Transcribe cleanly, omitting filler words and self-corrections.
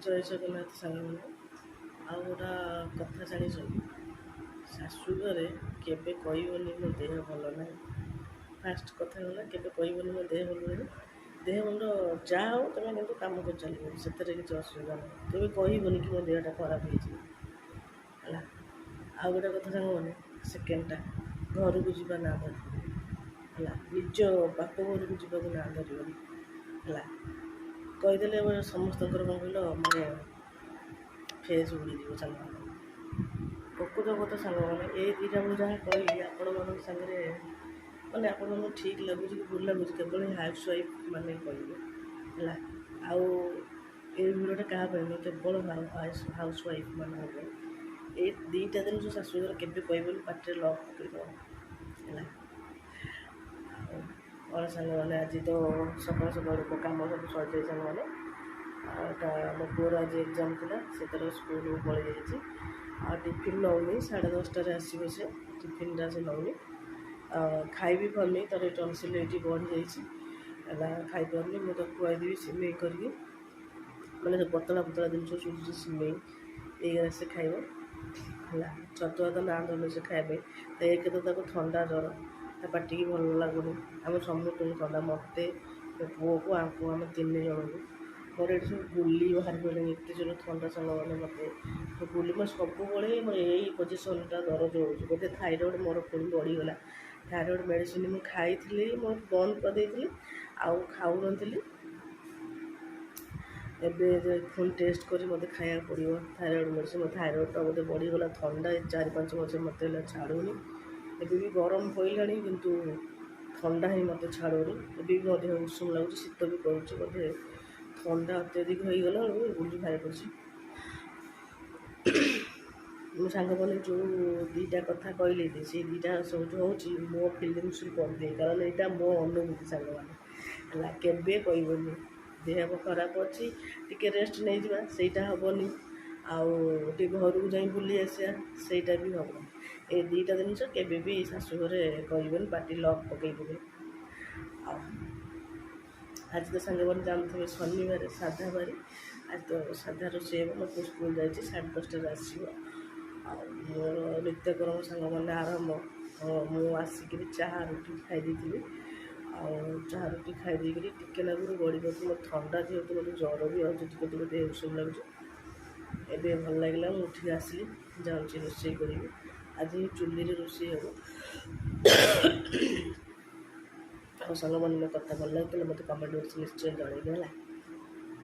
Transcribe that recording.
ଜୟ ଜଗନ୍ନାଥ ସାଙ୍ଗମାନେ। ଆଉ ଗୋଟେ କଥା ଜାଣିଛ, ଶାଶୁ ଘରେ କେବେ କହିବନି ମୋ ଦେହ ଭଲ ନାହିଁ। ଫାଷ୍ଟ କଥା ହେଲା କେବେ କହିବନି ମୋ ଦେହ ଭଲ ନାହିଁ। ଦେହ ମୁଣ୍ଡ ଯାହା ହଉ ତୁମେ କିନ୍ତୁ କାମ କରି ଚାଲିବ, ସେଥିରେ କିଛି ଅସୁବିଧା ନାହିଁ। କେବେ କହିବନି କି ମୋ ଦେହଟା ଖରାପ ହେଇଛି ହେଲା। ଆଉ ଗୋଟେ କଥା ସାଙ୍ଗମାନେ, ସେକେଣ୍ଡଟା ଘରକୁ ଯିବା ନା ଧରିବନି ହେଲା। ନିଜ ବାପ ଘରକୁ ଯିବାକୁ ନା ଧରିବନି ହେଲା। କହିଦେଲେ ସମସ୍ତଙ୍କର କ'ଣ କହିଲ ମାନେ ଫେସ୍ ଉଡ଼ିଯିବ ସାଙ୍ଗମାନେ। ପ୍ରକୃତ କଥା ସାଙ୍ଗମାନେ, ଏଇ ଦୁଇଟା ମୁଁ ଯାହା କହିଲି ଆପଣମାନଙ୍କ ସାଙ୍ଗରେ ମାନେ ଆପଣଙ୍କୁ ଠିକ୍ ଲାଗୁଛି କି ଭୁଲ ଲାଗୁଛି କେବଳ ହାଉସ୍ ୱାଇଫ୍ ମାନେ କହିବେ ହେଲା। ଆଉ ଏଇ ଭିଡ଼ିଓଟା କାହା ପାଇଁ ନୁହେଁ, କେବଳ ହାଉସ୍ ୱାଇଫ୍ ମାନଙ୍କ ପାଇଁ। ଏଇ ଦୁଇଟା ଜିନିଷ ଶାଶୁଘର କେବେ କହିବନି, ପାଟିରେ ଲକ୍ ପକେଇଦେବ ହେଲା। ଆଉ ସାଙ୍ଗମାନେ, ଆଜି ତ ସକାଳୁ ସକାଳୁ କାମ ସବୁ ସରିଯାଇ ସାଙ୍ଗମାନେ। ଆଉ ମୋ ପୁଅର ଆଜି ଏକ୍ଜାମ୍ ଥିଲା, ସେ ତାର ସ୍କୁଲକୁ ପଳେଇ ଯାଇଛି। ଆଉ ଟିଫିନ୍ ନେଉନି, 10:30ରେ ଆସିବ ସେ। ଟିଫିନ୍ଟା ସେ ନେଉନି, ଖାଇବି ପାରୁନି, ତାର ଟନସିଲ୍ ଏଇଠି ବଢ଼ିଯାଇଛି ହେଲା। ଖାଇପାରୁନି, ମୁଁ ତାକୁ ଖୁଆଇଦେବି ସିମେଇ କରିକି, ମାନେ ସେ ପତଳା ପତଳା ଜିନିଷ ସୁଜି ସିମେଇ ଏଇଗୁରା ସେ ଖାଇବ ହେଲା। ଛତୁଆ ତ ନାଁ ଧରୁନି ସେ ଖାଇବା ପାଇଁ। ଏକ ତ ତାକୁ ଥଣ୍ଡା ଜ୍ୱର, ତା ପାଟିକି ଭଲ ଲାଗୁନି। ଆମେ ସମସ୍ତଙ୍କୁ ଥଣ୍ଡା, ମୋତେ, ମୋ ପୁଅକୁ, ଆଙ୍କୁ, ଆମେ 3 ଜଣଙ୍କୁ। ମୋର ଏଠି ସବୁ ଗୁଲି ବାହାରି ପଡ଼ିଲେଣି, ଏତେ ଜୋର ଥଣ୍ଡା ସାଙ୍ଗମାନେ ମୋତେ। ଗୁଲି ମୋ ସବୁବେଳେ ମୋର ଏଇ ପୋଜିସନ୍ଟା ଦରଜ ହେଉଛି। ବୋଧେ ଥାଇରଏଡ଼୍ ମୋର ପୁଣି ବଢ଼ିଗଲା। ଥାଇରଏଡ଼୍ ମେଡ଼ିସିନ୍ ମୁଁ ଖାଇଥିଲି, ମୁଁ ବନ୍ଦ କରିଦେଇଥିଲି, ଆଉ ଖାଉନଥିଲି। ଏବେ ପୁଣି ଟେଷ୍ଟ କରି ମୋତେ ଖାଇବାକୁ ପଡ଼ିବ ଥାଇରଏଡ଼୍ ମେଡ଼ିସିନ୍। ମୋ ଥାଇରଏଡ଼୍ଟା ବୋଧେ ବଢ଼ିଗଲା। ଥଣ୍ଡା 4-5 ମାସ ମୋତେ ହେଲା ଛାଡ଼ୁନି। ଏବେ ବି ଗରମ ପଡ଼ିଲାଣି କିନ୍ତୁ ଥଣ୍ଡା ହିଁ ମୋତେ ଛାଡ଼ୁନି। ଏବେ ବି ମଧ୍ୟ ଉଷୁମ ଲାଗୁଛି, ଶୀତ ବି କରୁଛି। ବୋଧେ ଥଣ୍ଡା ଅତ୍ୟଧିକ ହେଇଗଲା ବେଳକୁ ଗୁଲି ବାହାରି ପଡ଼ୁଛି। ମୋ ସାଙ୍ଗମାନେ ଯେଉଁ ଦୁଇଟା କଥା କହିଲି, ସେଇ ଦୁଇଟା ସବୁ ହେଉଛି ମୋ ଫିଲିଙ୍ଗସ୍ କରିଦିଏ, କାରଣ ଏଇଟା ମୋ ଅନୁଭୂତି ସାଙ୍ଗମାନେ ହେଲା। କେବେ କହିବନି ଦେହ ଖରାପ ଅଛି, ଟିକେ ରେଷ୍ଟ ନେଇଯିବା, ସେଇଟା ହେବନି। ଆଉ ଟିକେ ଘରକୁ ଯାଇ ବୁଲି ଆସିବା, ସେଇଟା ବି ହେବନି। ଏ ଦୁଇଟା ଜିନିଷ କେବେ ବି ଶାଶୁଘରେ କହିବେନି, ପାଟି ଲକ୍ ପକେଇଦେବେ। ଆଉ ଆଜି ତ ସାଙ୍ଗମାନେ ଜାଣିଥିବେ ଶନିବାର ସାଧା ବାରି, ଆଜି ତ ସାଧା ରୋଷେଇ ହେବ। ମୋ ପୁଅ ସ୍କୁଲ ଯାଇଛି, 10:30ରେ ଆସିବ। ଆଉ ମୋର ନିତ୍ୟକର୍ମ ସାଙ୍ଗମାନେ ଆରମ୍ଭ। ମୁଁ ଆସିକିରି ଚାହା ରୁଟି ଖାଇ ଦେଇଥିଲି। ଆଉ ଚାହା ରୁଟି ଖାଇ ଦେଇକିରି ଟିକେ ନାଗୁରୁ ଗଡ଼ି ପଡ଼ିଛି। ମୋର ଥଣ୍ଡା ଯେହେତୁ ମୋତେ ଜ୍ୱର ବି ହେଉଛି, ଟିକେ ଟିକେ ଦେହ ଉଷୁମ ଲାଗୁଛି। ଏବେ ଭଲ ଲାଗିଲା, ମୁଁ ଉଠିକି ଆସିଲି, ଯାଉଛି ରୋଷେଇ କରିବି। ଆଜି ଚୁଲିରେ ରୋଷେଇ ହେବ। ଆଉ ସାଙ୍ଗମାନେ ମୋ କଥା ଭଲ ଲାଗୁଥିଲେ ମୋତେ କମେଣ୍ଟ ବକ୍ସରେ ନିଶ୍ଚୟ ଜଣାଇବେ ହେଲା।